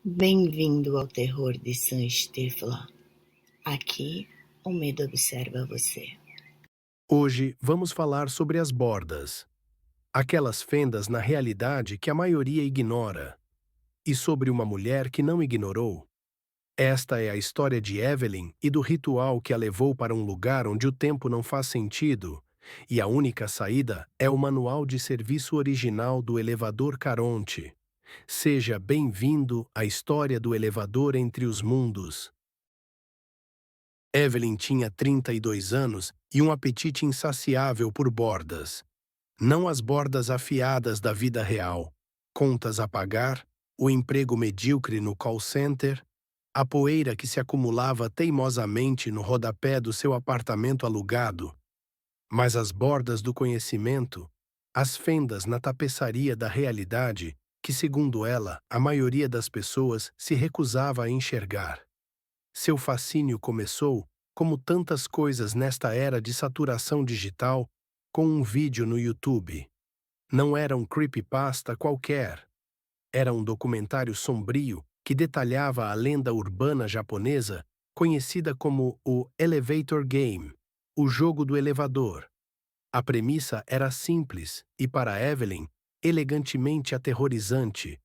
Bem-vindo ao terror de San Stifler. Aqui, o medo observa você. Hoje vamos falar sobre as bordas, aquelas fendas na realidade que a maioria ignora, e sobre uma mulher que não ignorou. Esta é a história de Evelyn e do ritual que a levou para um lugar onde o tempo não faz sentido, e a única saída é o manual de serviço original do elevador Caronte. Seja bem-vindo à história do elevador entre os mundos. Evelyn tinha 32 anos e um apetite insaciável por bordas. Não as bordas afiadas da vida real, contas a pagar, o emprego medíocre no call center, a poeira que se acumulava teimosamente no rodapé do seu apartamento alugado, mas as bordas do conhecimento, as fendas na tapeçaria da realidade que, segundo ela, a maioria das pessoas se recusava a enxergar. Seu fascínio começou, como tantas coisas nesta era de saturação digital, com um vídeo no YouTube. Não era um creepypasta qualquer. Era um documentário sombrio que detalhava a lenda urbana japonesa conhecida como o Elevator Game, o jogo do elevador. A premissa era simples e, para Evelyn, elegantemente aterrorizante.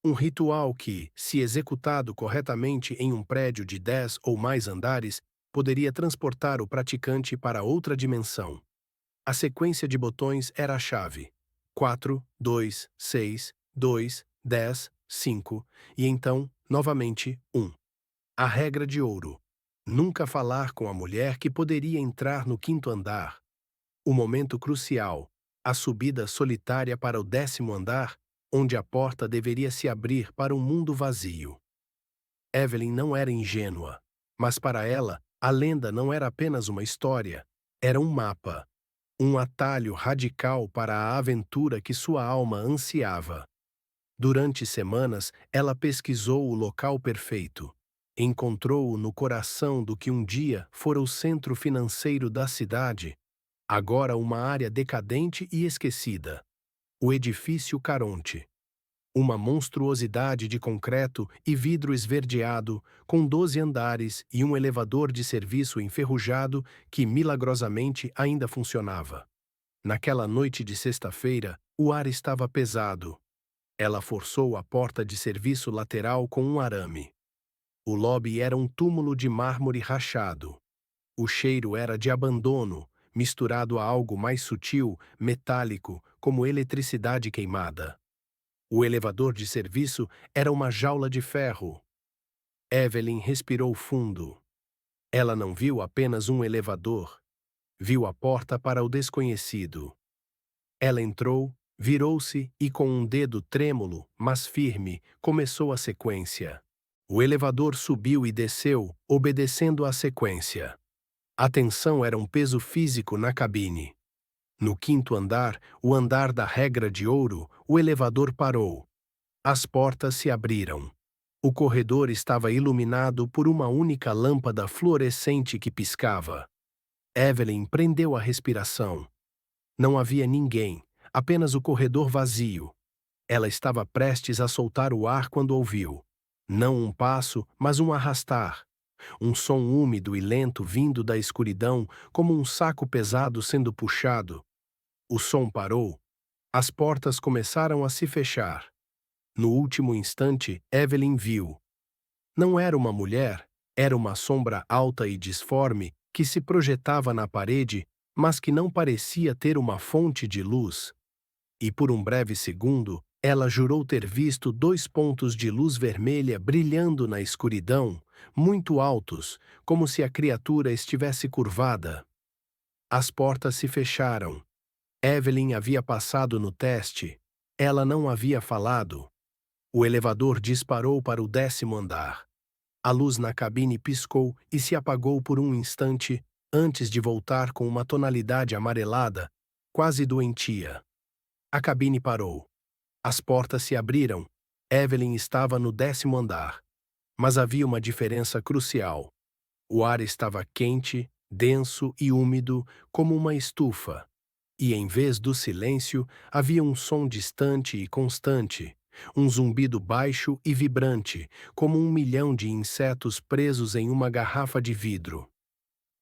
Um ritual que, se executado corretamente em um prédio de 10 ou mais andares, poderia transportar o praticante para outra dimensão. A sequência de botões era a chave: 4, 2, 6, 2, 10, 5, e então, novamente, 1. A regra de ouro: nunca falar com a mulher que poderia entrar no quinto andar. O momento crucial: a subida solitária para o 10º andar, onde a porta deveria se abrir para um mundo vazio. Evelyn não era ingênua, mas para ela, a lenda não era apenas uma história, era um mapa. Um atalho radical para a aventura que sua alma ansiava. Durante semanas, ela pesquisou o local perfeito. Encontrou-o no coração do que um dia fora o centro financeiro da cidade, agora uma área decadente e esquecida. O edifício Caronte. Uma monstruosidade de concreto e vidro esverdeado, com 12 andares e um elevador de serviço enferrujado que milagrosamente ainda funcionava. Naquela noite de sexta-feira, o ar estava pesado. Ela forçou a porta de serviço lateral com um arame. O lobby era um túmulo de mármore rachado. O cheiro era de abandono, misturado a algo mais sutil, metálico, como eletricidade queimada. O elevador de serviço era uma jaula de ferro. Evelyn respirou fundo. Ela não viu apenas um elevador. Viu a porta para o desconhecido. Ela entrou, virou-se e, com um dedo trêmulo, mas firme, começou a sequência. O elevador subiu e desceu, obedecendo à sequência. A tensão era um peso físico na cabine. No quinto andar, o andar da regra de ouro, o elevador parou. As portas se abriram. O corredor estava iluminado por uma única lâmpada fluorescente que piscava. Evelyn prendeu a respiração. Não havia ninguém, apenas o corredor vazio. Ela estava prestes a soltar o ar quando ouviu. Não um passo, mas um arrastar. Um som úmido e lento vindo da escuridão, como um saco pesado sendo puxado. O som parou. As portas começaram a se fechar. No último instante, Evelyn viu. Não era uma mulher, era uma sombra alta e disforme que se projetava na parede, mas que não parecia ter uma fonte de luz. E por um breve segundo, ela jurou ter visto 2 pontos de luz vermelha brilhando na escuridão, muito altos, como se a criatura estivesse curvada. As portas se fecharam. Evelyn havia passado no teste. Ela não havia falado. O elevador disparou para o 10º andar. A luz na cabine piscou e se apagou por um instante, antes de voltar com uma tonalidade amarelada, quase doentia. A cabine parou. As portas se abriram. Evelyn estava no 10º andar. Mas havia uma diferença crucial. O ar estava quente, denso e úmido, como uma estufa. E em vez do silêncio, havia um som distante e constante, Um zumbido baixo e vibrante, como 1 milhão de insetos presos em uma garrafa de vidro.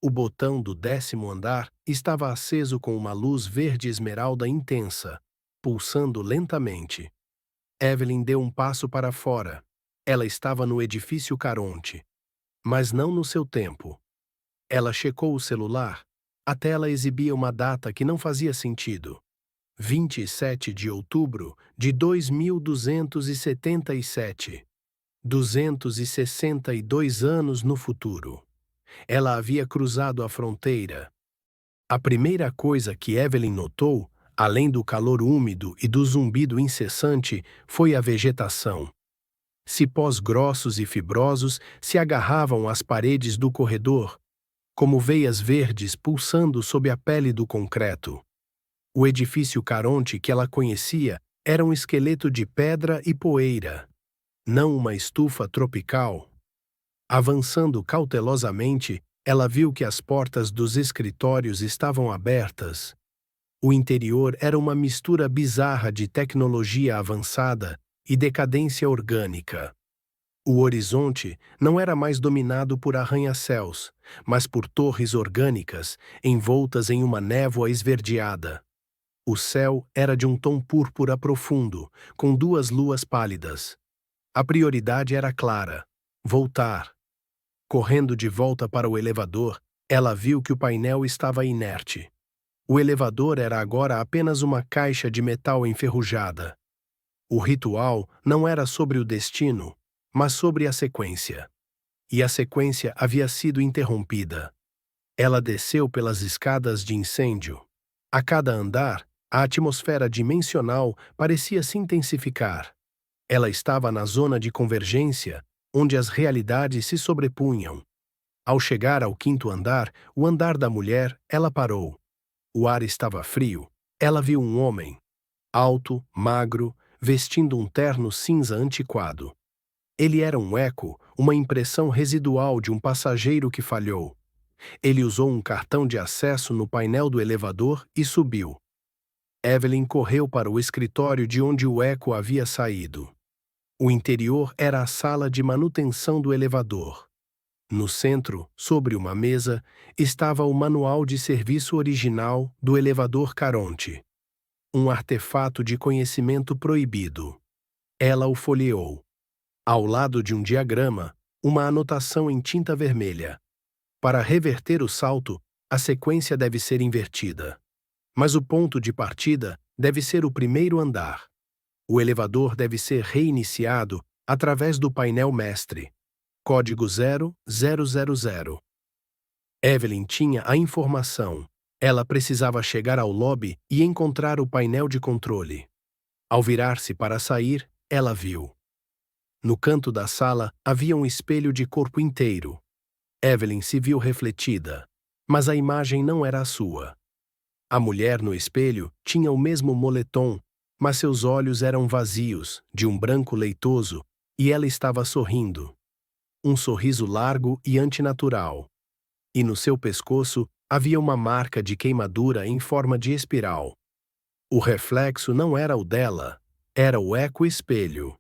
O botão do 10º andar estava aceso com uma luz verde esmeralda intensa, pulsando lentamente. Evelyn deu um passo para fora. Ela estava no edifício Caronte, mas não no seu tempo. Ela checou o celular. A tela exibia uma data que não fazia sentido. 27 de outubro de 2277. 262 anos no futuro. Ela havia cruzado a fronteira. A primeira coisa que Evelyn notou, além do calor úmido e do zumbido incessante, foi a vegetação. Cipós grossos e fibrosos se agarravam às paredes do corredor, como veias verdes pulsando sob a pele do concreto. O edifício Caronte que ela conhecia era um esqueleto de pedra e poeira, não uma estufa tropical. Avançando cautelosamente, ela viu que as portas dos escritórios estavam abertas. O interior era uma mistura bizarra de tecnologia avançada e decadência orgânica. O horizonte não era mais dominado por arranha-céus, mas por torres orgânicas envoltas em uma névoa esverdeada. O céu era de um tom púrpura profundo, com 2 luas pálidas. A prioridade era clara: voltar. Correndo de volta para o elevador, ela viu que o painel estava inerte. O elevador era agora apenas uma caixa de metal enferrujada. O ritual não era sobre o destino, mas sobre a sequência. E a sequência havia sido interrompida. Ela desceu pelas escadas de incêndio. A cada andar, a atmosfera dimensional parecia se intensificar. Ela estava na zona de convergência, onde as realidades se sobrepunham. Ao chegar ao 5º andar, o andar da mulher, ela parou. O ar estava frio. Ela viu um homem, alto, magro, vestindo um terno cinza antiquado. Ele era um eco, uma impressão residual de um passageiro que falhou. Ele usou um cartão de acesso no painel do elevador e subiu. Evelyn correu para o escritório de onde o eco havia saído. O interior era a sala de manutenção do elevador. No centro, sobre uma mesa, estava o manual de serviço original do elevador Caronte. Um artefato de conhecimento proibido. Ela o folheou. Ao lado de um diagrama, uma anotação em tinta vermelha. Para reverter o salto, a sequência deve ser invertida. Mas o ponto de partida deve ser o 1º andar. O elevador deve ser reiniciado através do painel mestre. Código 0000. Evelyn tinha a informação. Ela precisava chegar ao lobby e encontrar o painel de controle. Ao virar-se para sair, ela viu. No canto da sala havia um espelho de corpo inteiro. Evelyn se viu refletida, mas a imagem não era a sua. A mulher no espelho tinha o mesmo moletom, mas seus olhos eram vazios, de um branco leitoso, e ela estava sorrindo. Um sorriso largo e antinatural. E no seu pescoço havia uma marca de queimadura em forma de espiral. O reflexo não era o dela, era o eco-espelho.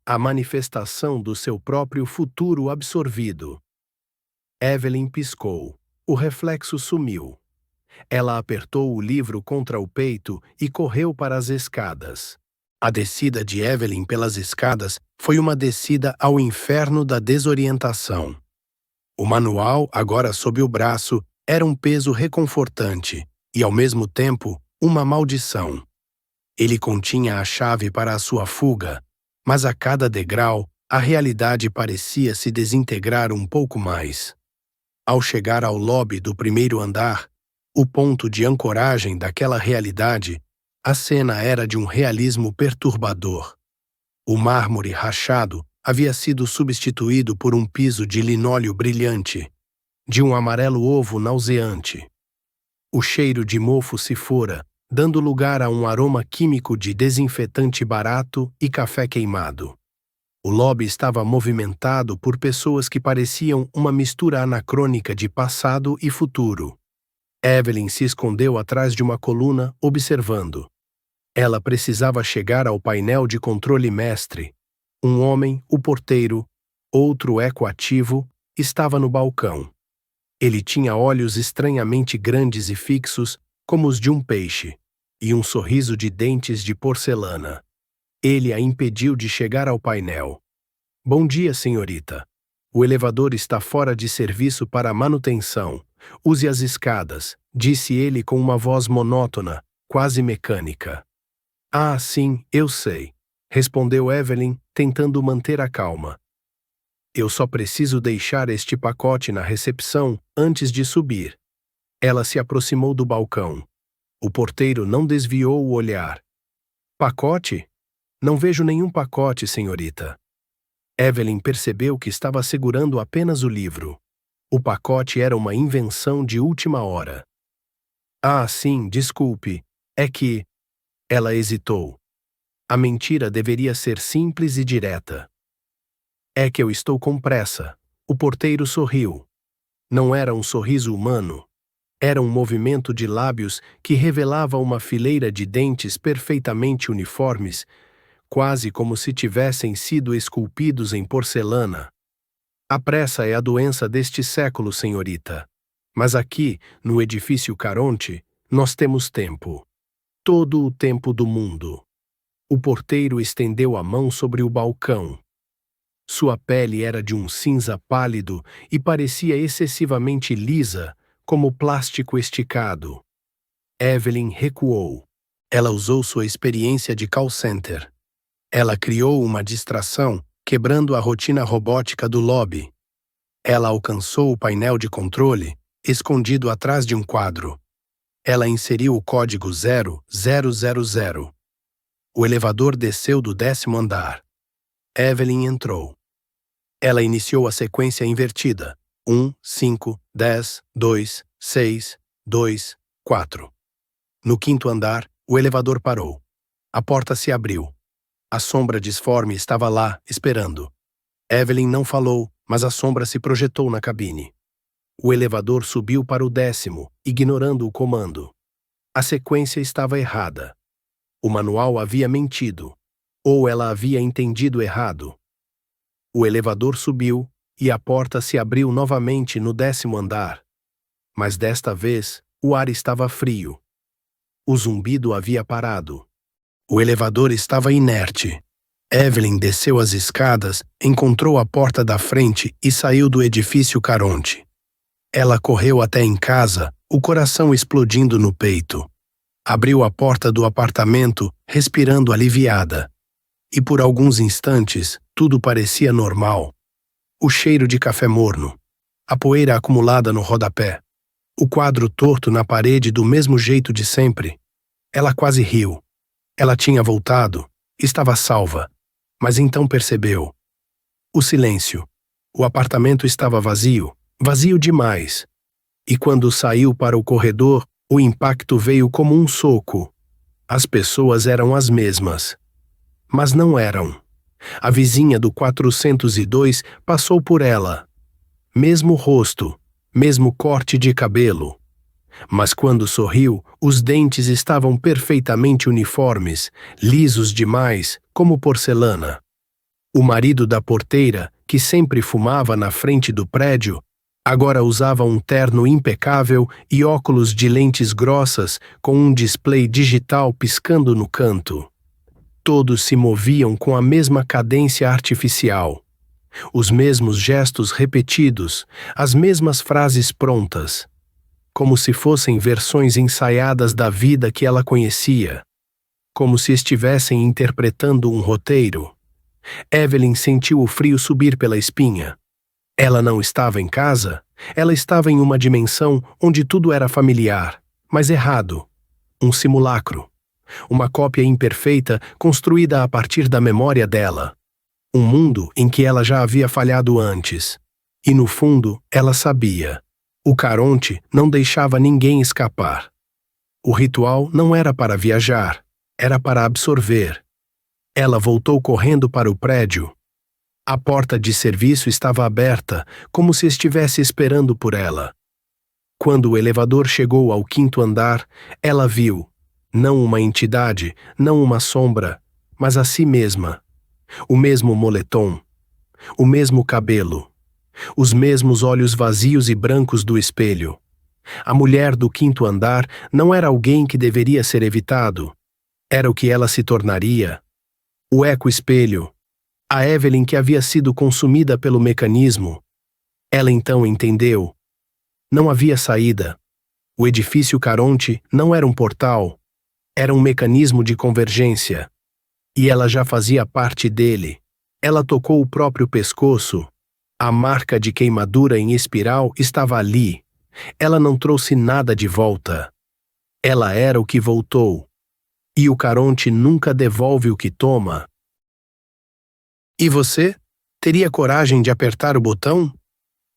A manifestação do seu próprio futuro absorvido. Evelyn piscou. O reflexo sumiu. Ela apertou o livro contra o peito e correu para as escadas. A descida de Evelyn pelas escadas foi uma descida ao inferno da desorientação. O manual, agora sob o braço, era um peso reconfortante e, ao mesmo tempo, uma maldição. Ele continha a chave para a sua fuga, mas a cada degrau, a realidade parecia se desintegrar um pouco mais. Ao chegar ao lobby do 1º andar, o ponto de ancoragem daquela realidade, a cena era de um realismo perturbador. O mármore rachado havia sido substituído por um piso de linóleo brilhante, de um amarelo ovo nauseante. O cheiro de mofo se fora, dando lugar a um aroma químico de desinfetante barato e café queimado. O lobby estava movimentado por pessoas que pareciam uma mistura anacrônica de passado e futuro. Evelyn se escondeu atrás de uma coluna, observando. Ela precisava chegar ao painel de controle mestre. Um homem, o porteiro, outro ecoativo, estava no balcão. Ele tinha olhos estranhamente grandes e fixos, como os de um peixe, e um sorriso de dentes de porcelana. Ele a impediu de chegar ao painel. Bom dia, senhorita. O elevador está fora de serviço para manutenção. Use as escadas, disse ele com uma voz monótona, quase mecânica. Ah, sim, eu sei, respondeu Evelyn, tentando manter a calma. Eu só preciso deixar este pacote na recepção antes de subir. Ela se aproximou do balcão. O porteiro não desviou o olhar. Pacote? Não vejo nenhum pacote, senhorita. Evelyn percebeu que estava segurando apenas o livro. O pacote era uma invenção de última hora. Ah, sim, desculpe. É que... Ela hesitou. A mentira deveria ser simples e direta. É que eu estou com pressa. O porteiro sorriu. Não era um sorriso humano. Era um movimento de lábios que revelava uma fileira de dentes perfeitamente uniformes, quase como se tivessem sido esculpidos em porcelana. A pressa é a doença deste século, senhorita. Mas aqui, no edifício Caronte, nós temos tempo. Todo o tempo do mundo. O porteiro estendeu a mão sobre o balcão. Sua pele era de um cinza pálido e parecia excessivamente lisa, como plástico esticado. Evelyn recuou. Ela usou sua experiência de call center. Ela criou uma distração, quebrando a rotina robótica do lobby. Ela alcançou o painel de controle, escondido atrás de um quadro. Ela inseriu o código 0000. O elevador desceu do 10º andar. Evelyn entrou. Ela iniciou a sequência invertida. 1, 5, 10, 2, 6, 2, 4. No 5º andar, o elevador parou. A porta se abriu. A sombra disforme estava lá, esperando. Evelyn não falou, mas a sombra se projetou na cabine. O elevador subiu para o 10º, ignorando o comando. A sequência estava errada. O manual havia mentido. Ou ela havia entendido errado. O elevador subiu, e a porta se abriu novamente no 10º andar. Mas desta vez, o ar estava frio. O zumbido havia parado. O elevador estava inerte. Evelyn desceu as escadas, encontrou a porta da frente e saiu do edifício Caronte. Ela correu até em casa, o coração explodindo no peito. Abriu a porta do apartamento, respirando aliviada. E por alguns instantes, tudo parecia normal. O cheiro de café morno, a poeira acumulada no rodapé, o quadro torto na parede do mesmo jeito de sempre. Ela quase riu. Ela tinha voltado, estava salva, mas então percebeu. O silêncio. O apartamento estava vazio, vazio demais. E quando saiu para o corredor, o impacto veio como um soco. As pessoas eram as mesmas. Mas não eram. A vizinha do 402 passou por ela. Mesmo rosto, mesmo corte de cabelo. Mas quando sorriu, os dentes estavam perfeitamente uniformes, lisos demais, como porcelana. O marido da porteira, que sempre fumava na frente do prédio, agora usava um terno impecável e óculos de lentes grossas com um display digital piscando no canto. Todos se moviam com a mesma cadência artificial. Os mesmos gestos repetidos, as mesmas frases prontas. Como se fossem versões ensaiadas da vida que ela conhecia. Como se estivessem interpretando um roteiro. Evelyn sentiu o frio subir pela espinha. Ela não estava em casa, ela estava em uma dimensão onde tudo era familiar, mas errado. Um simulacro. Uma cópia imperfeita construída a partir da memória dela. Um mundo em que ela já havia falhado antes. E no fundo, ela sabia. O Caronte não deixava ninguém escapar. O ritual não era para viajar, era para absorver. Ela voltou correndo para o prédio. A porta de serviço estava aberta, como se estivesse esperando por ela. Quando o elevador chegou ao 5º andar, ela viu. Não uma entidade, não uma sombra, mas a si mesma. O mesmo moletom, o mesmo cabelo, os mesmos olhos vazios e brancos do espelho. A mulher do quinto andar não era alguém que deveria ser evitado. Era o que ela se tornaria. O eco-espelho. A Evelyn que havia sido consumida pelo mecanismo. Ela então entendeu. Não havia saída. O edifício Caronte não era um portal. Era um mecanismo de convergência. E ela já fazia parte dele. Ela tocou o próprio pescoço. A marca de queimadura em espiral estava ali. Ela não trouxe nada de volta. Ela era o que voltou. E o Caronte nunca devolve o que toma. E você? Teria coragem de apertar o botão?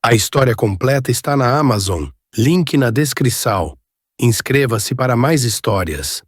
A história completa está na Amazon. Link na descrição. Inscreva-se para mais histórias.